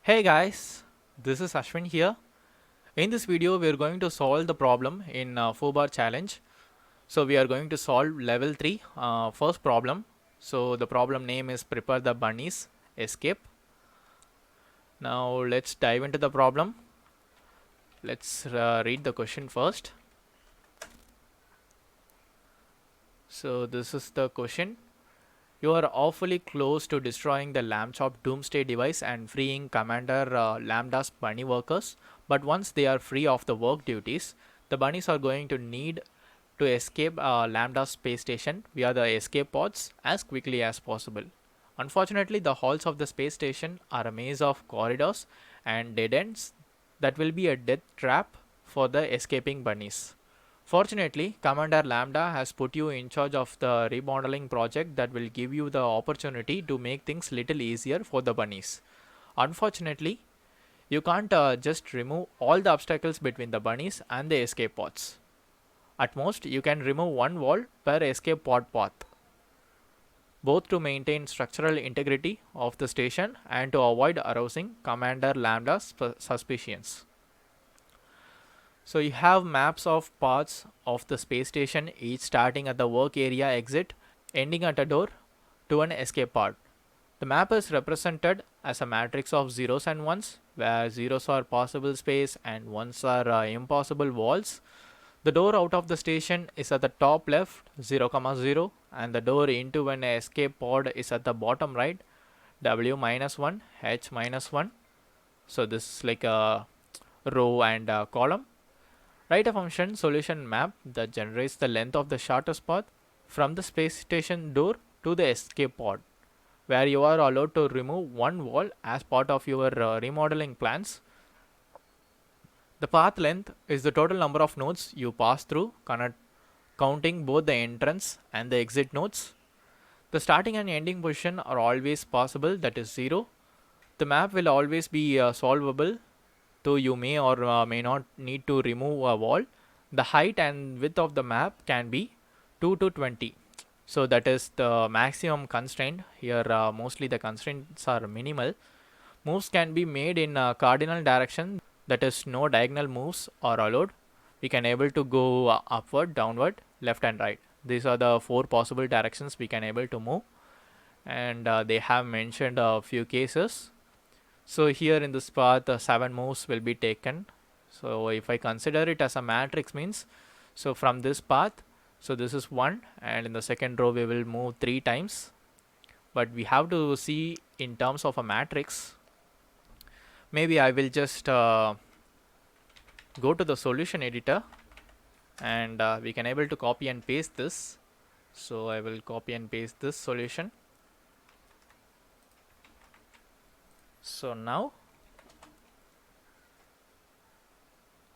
Hey guys, this is Ashwin here. In this video, we are going to solve the problem in 4-bar challenge. So we are going to solve level 3 first problem. So the problem name is prepare the bunnies escape. Now let's dive into the problem. Let's read the question first. So this is the question. You are awfully close to destroying the Lambchop Doomsday device and freeing Commander Lambda's bunny workers, but once they are free of the work duties, the bunnies are going to need to escape Lambda's space station via the escape pods as quickly as possible. Unfortunately, the halls of the space station are a maze of corridors and dead ends that will be a death trap for the escaping bunnies. Fortunately, Commander Lambda has put you in charge of the remodeling project that will give you the opportunity to make things little easier for the bunnies. Unfortunately, you can't just remove all the obstacles between the bunnies and the escape pods. At most, you can remove one wall per escape pod path, both to maintain structural integrity of the station and to avoid arousing Commander Lambda's suspicions. So you have maps of parts of the space station, each starting at the work area exit, ending at a door to an escape pod. The map is represented as a matrix of zeros and ones, where zeros are possible space and ones are impossible walls. The door out of the station is at the top left, 0, 0, and the door into an escape pod is at the bottom right, W minus 1, H minus 1. So this is like a row and a column. Write a function solution map that generates the length of the shortest path from the space station door to the escape pod, where you are allowed to remove one wall as part of your remodeling plans. The path length is the total number of nodes you pass through, counting both the entrance and the exit nodes. The starting and ending position are always possible, that is 0. The map will always be solvable, though you may or may not need to remove a wall. The height and width of the map can be 2 to 20. So that is the maximum constraint. Here mostly the constraints are minimal. Moves can be made in cardinal direction, that is no diagonal moves are allowed. We can able to go upward, downward, left and right. These are the 4 possible directions we can able to move, and they have mentioned a few cases. So here in this path 7 moves will be taken. So if I consider it as a matrix means, so from this path, so this is 1, and in the second row we will move 3 times, but we have to see in terms of a matrix. Maybe I will just go to the solution editor, and we can able to copy and paste this. So I will copy and paste this solution. So now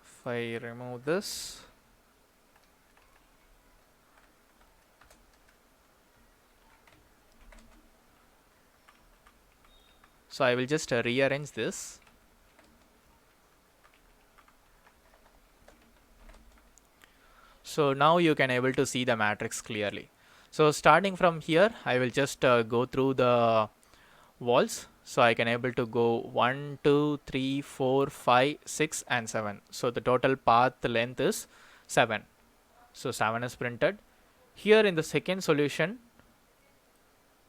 if I remove this, so I will just rearrange this. So now you can able to see the matrix clearly. So starting from here, I will just go through the walls. So I can able to go 1, 2, 3, 4, 5, 6 and 7. So the total path length is 7. So 7 is printed. Here in the second solution,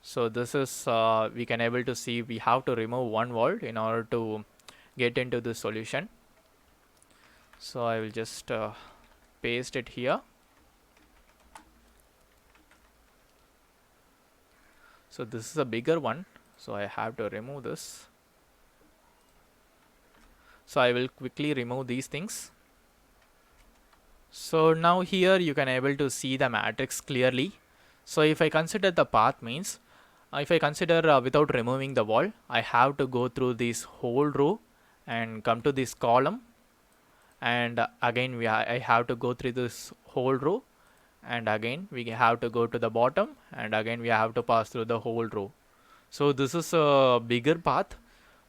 so this is we can able to see we have to remove one wall in order to get into this solution. So I will just paste it here. So this is a bigger one, so I have to remove this. So I will quickly remove these things. So now here you can able to see the matrix clearly. So if I consider the path means, if I consider without removing the wall, I have to go through this whole row and come to this column, and again I have to go through this whole row, and again we have to go to the bottom, and again we have to pass through the whole row. So this is a bigger path,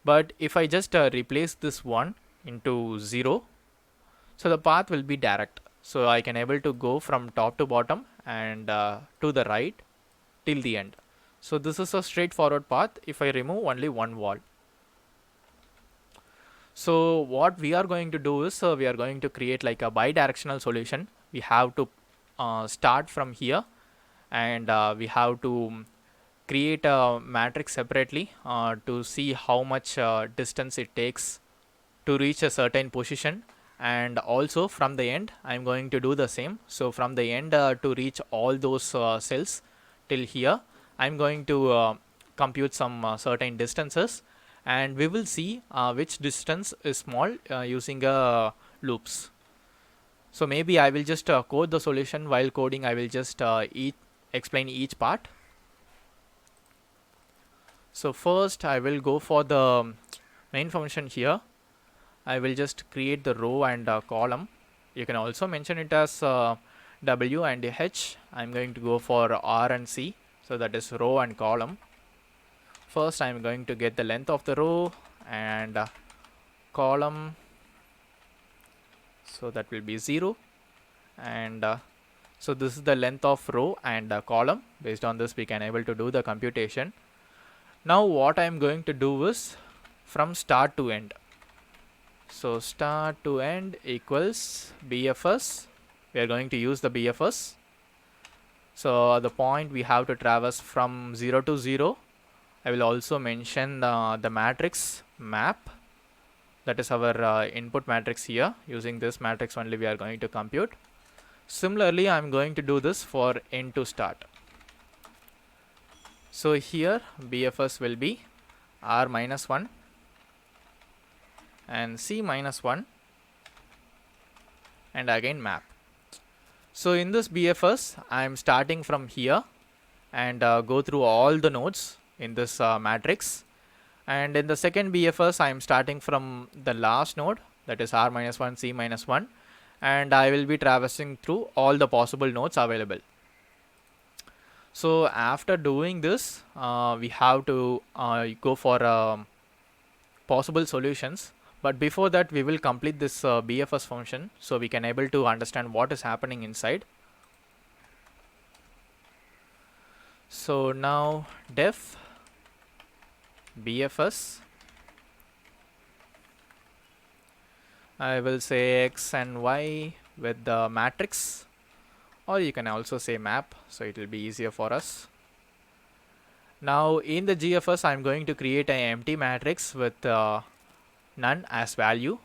but if I just replace this one into 0, so the path will be direct. So I can able to go from top to bottom and to the right till the end. So this is a straightforward path if I remove only one wall. So what we are going to do is we are going to create like a bidirectional solution. We have to start from here, and we have to create a matrix separately to see how much distance it takes to reach a certain position. And also from the end I'm going to do the same. So from the end to reach all those cells till here, I'm going to compute some certain distances, and we will see which distance is small using loops. So maybe I will just code the solution. While coding, I will just explain each part. So first I will go for the main function here. I will just create the row and column. You can also mention it as W and H. I'm going to go for R and C. So that is row and column. First I'm going to get the length of the row and column. So that will be 0. And so this is the length of row and column. Based on this we can able to do the computation. Now what I am going to do is from start to end. So start to end equals BFS. We are going to use the BFS. So the point we have to traverse from 0 to 0. I will also mention the matrix map. That is our input matrix here. Using this matrix only we are going to compute. Similarly, I am going to do this for end to start. So here BFS will be R minus 1 and C minus 1 and again map. So in this BFS I am starting from here and go through all the nodes in this matrix, and in the second BFS I am starting from the last node, that is R minus 1 C minus 1, and I will be traversing through all the possible nodes available. So after doing this we have to go for possible solutions. But before that we will complete this BFS function so we can able to understand what is happening inside. So now def BFS, I will say X and Y with the matrix, or you can also say map, so it will be easier for us. Now in the GFS I'm going to create an empty matrix with none as value.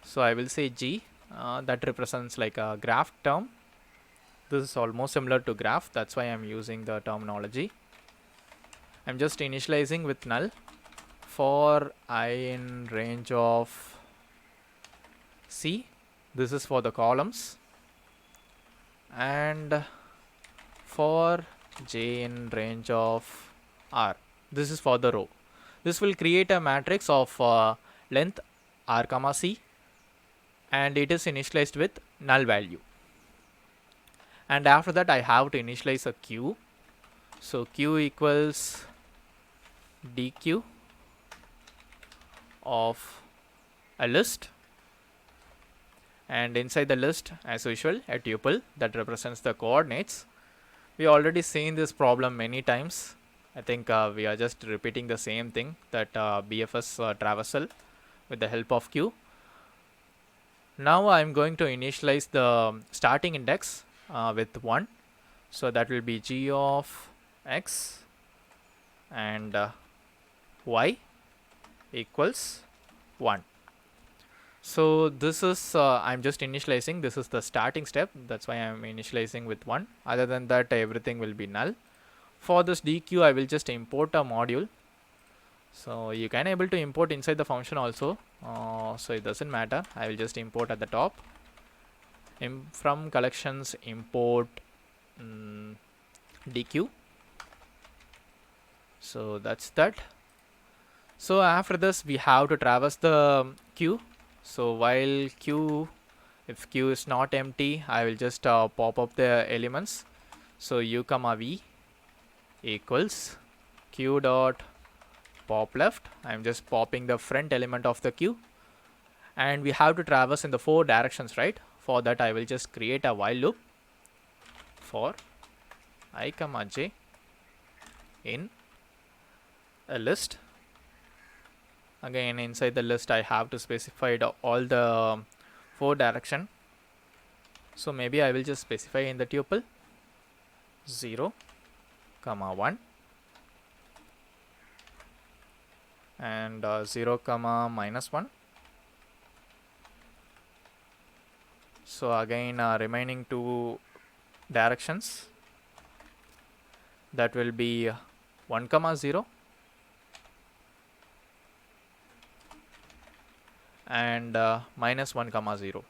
So I will say G, that represents like a graph term. This is almost similar to graph, that's why I'm using the terminology. I'm just initializing with null for I in range of C. This is for the columns, and for J in range of R. This is for the row. This will create a matrix of length R comma C, and it is initialized with null value. And after that I have to initialize a queue. So queue equals dq of a list, and inside the list as usual a tuple that represents the coordinates. We already seen this problem many times. I think we are just repeating the same thing, that BFS traversal with the help of queue. Now I'm going to initialize the starting index with 1. So that will be g of x and y equals 1. So this is I'm just initializing. This is the starting step, that's why I'm initializing with 1. Other than that everything will be null. For this dq I will just import a module. So you can able to import inside the function also, so it doesn't matter. I will just import at the top. From collections import dq. So that's that. So after this we have to traverse the queue. So while queue, if queue is not empty, I will just pop up the elements. So u comma v equals queue dot pop left. I'm just popping the front element of the queue, and we have to traverse in the 4 directions, right? For that I will just create a while loop for I comma j in a list Again, inside the list I have to specify all the 4 direction. So maybe I will just specify in the tuple 0, 1 and 0, -1. So again, remaining 2 directions, that will be 1, 0 and -1, 0.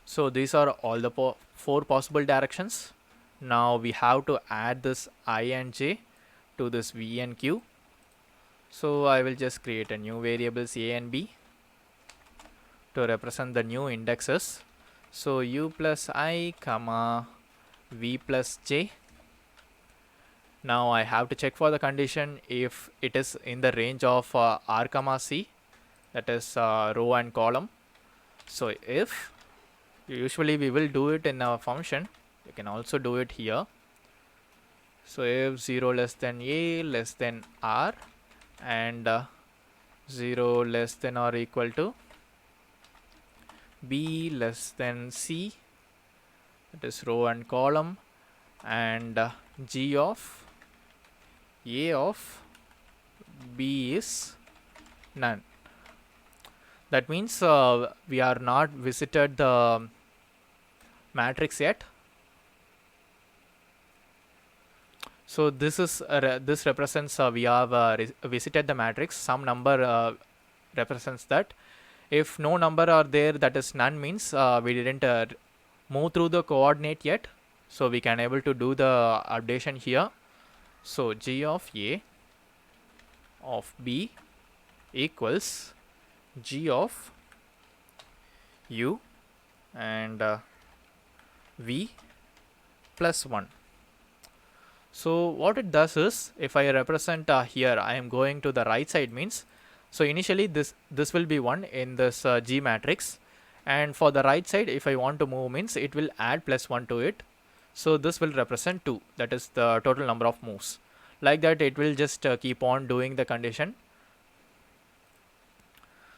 So these are all the 4 possible directions. Now we have to add this I and j to this v and q. So I will just create a new variables a and b to represent the new indexes. So u plus I comma v plus j. Now I have to check for the condition if it is in the range of r comma c, that is row and column. So if usually we will do it in a function, you can also do it here. So if 0 less than a less than r and 0 less than or equal to b less than c, that is row and column, and g of a of b is none. That means we are not visited the matrix yet. So this is this represents we have visited the matrix. Some number represents that. If no number are there, that is none, means we didn't move through the coordinate yet. So we can able to do the updation here. So g of a of b equals g of u and v plus 1. So what it does is, if I represent here, I am going to the right side, means so initially this will be 1 in this G matrix, and for the right side if I want to move, means it will add plus 1 to it. So this will represent 2, that is the total number of moves. Like that it will just keep on doing the condition.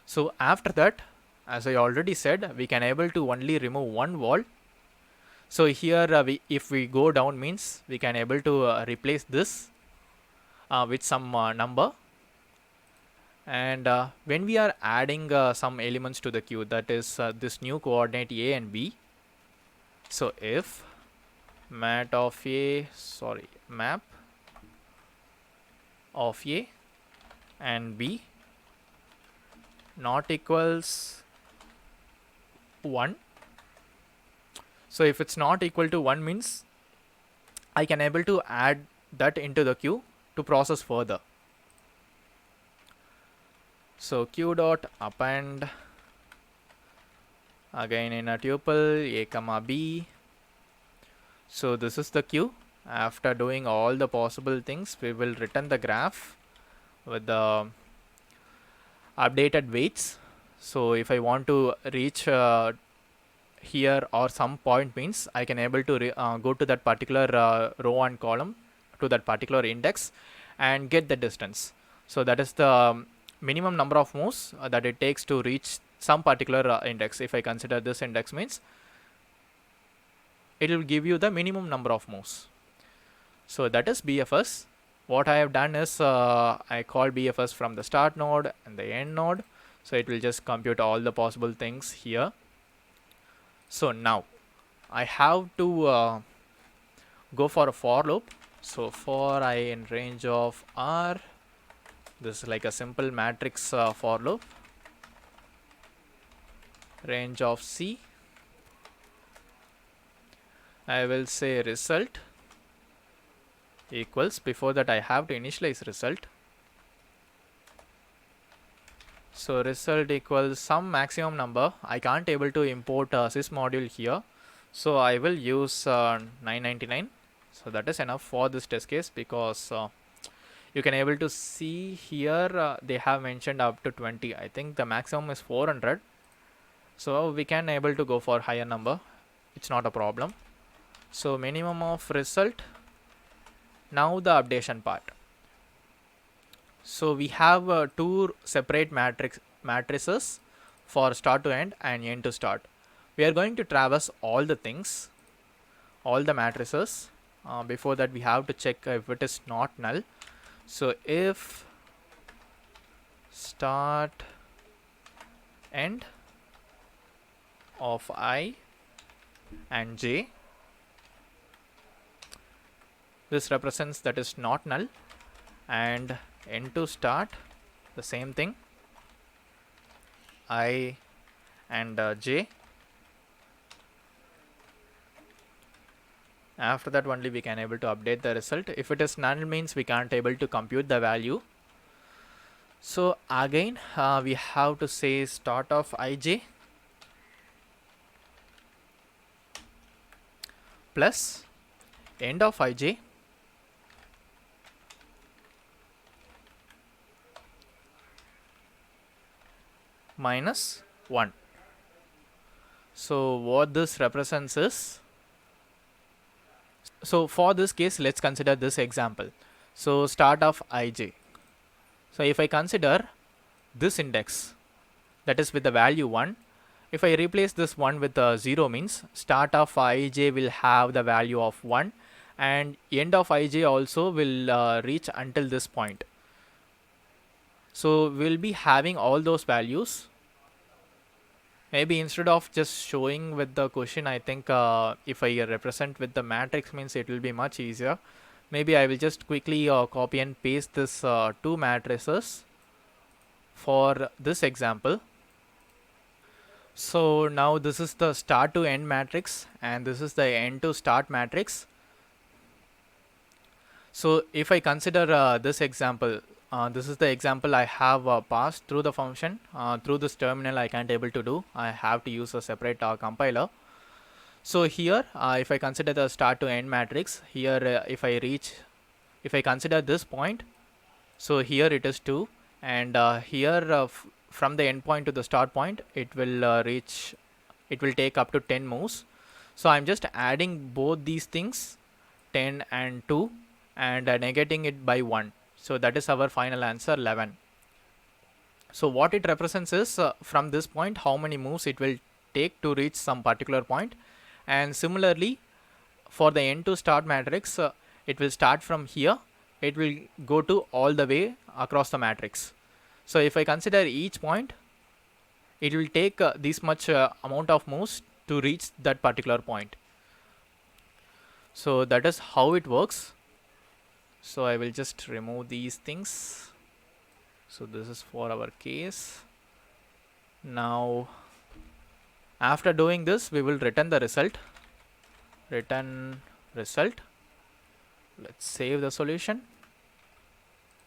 So after that, as I already said, we can able to only remove one wall. So here if we go down, means we can able to replace this with some number. And when we are adding some elements to the queue, that is this new coordinate a and b. So if map of a and b not equals 1. So if it's not equal to 1, means I can able to add that into the queue to process further. So q dot append again in a tuple a comma b. So this is the queue. After doing all the possible things, we will return the graph with the updated weights. So if I want to reach here or some point, means I can able to go to that particular row and column, to that particular index, and get the distance. So that is the minimum number of moves that it takes to reach some particular index. If I consider this index, means it will give you the minimum number of moves. So that is BFS. What I have done is I call BFS from the start node and the end node. So it will just compute all the possible things here. So now I have to go for a for loop. So for I in range of r, this is like a simple matrix for loop, range of c, I will say result equals, before that I have to initialize result. So result equals some maximum number. I can't able to import sys module here, so I will use 999. So that is enough for this test case, because you can able to see here they have mentioned up to 20. I think the maximum is 400. So we can able to go for higher number. It's not a problem. So minimum of result. Now the updation part. So we have two separate matrices for start to end and end to start. We are going to traverse all the things, all the matrices. Before that, we have to check if it is not null. So if start end of I and j, this represents that is not null, and end to start, the same thing, I and j. After that only we can able to update the result. If it is null means we can't able to compute the value. So again we have to say start of ij plus end of ij minus 1. So what this represents is, so for this case let's consider this example. So start of ij. So if I consider this index, that is with the value 1, if I replace this 1 with 0 means start of ij will have the value of 1 and end of ij also will reach until this point. So we'll be having all those values. Maybe instead of just showing with the question, I think if I represent with the matrix means it will be much easier. Maybe I will just quickly copy and paste this two matrices for this example. So now this is the start to end matrix and this is the end to start matrix. So if I consider this example, this is the example I have passed through the function. Through this terminal I can't able to do. I have to use a separate compiler. So here if I consider the start to end matrix, here if I consider this point, so here it is 2 and here from the end point to the start point it will take up to 10 moves. So I'm just adding both these things, 10 and 2, and negating it by 1. So that is our final answer, 11. So what it represents is from this point how many moves it will take to reach some particular point, and similarly for the end to start matrix it will start from here, it will go to all the way across the matrix. So if I consider each point, it will take this much amount of moves to reach that particular point. So that is how it works. So I will just remove these things. So this is for our case. Now after doing this we will return the result. Return result. Let's save the solution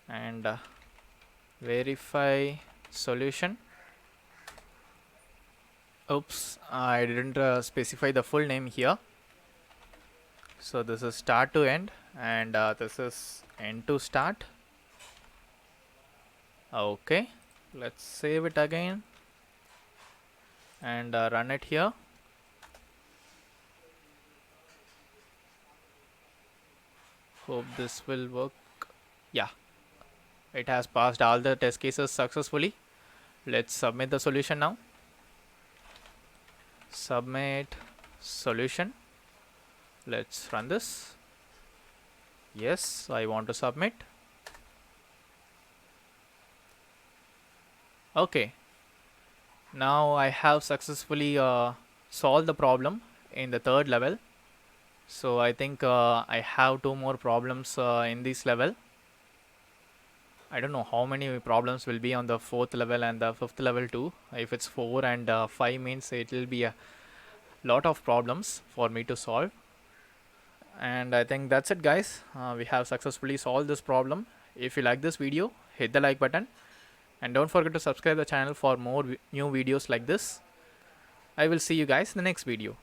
and verify solution. Oops, I didn't specify the full name here. So this is start to end and this is end to start. Okay, let's save it again and run it here. Hope this will work. Yeah, it has passed all the test cases successfully. Let's submit the solution now. Submit solution. Let's run this. Yes, I want to submit. Okay, now I have successfully solved the problem in the third level. So I think I have two more problems in this level. I don't know how many problems will be on the fourth level and the fifth level too. If it's 4 and 5 means it will be a lot of problems for me to solve. And I think that's it, guys. We have successfully solved this problem. If you like this video, hit the like button and don't forget to subscribe the channel for more new videos like this. I will see you guys in the next video.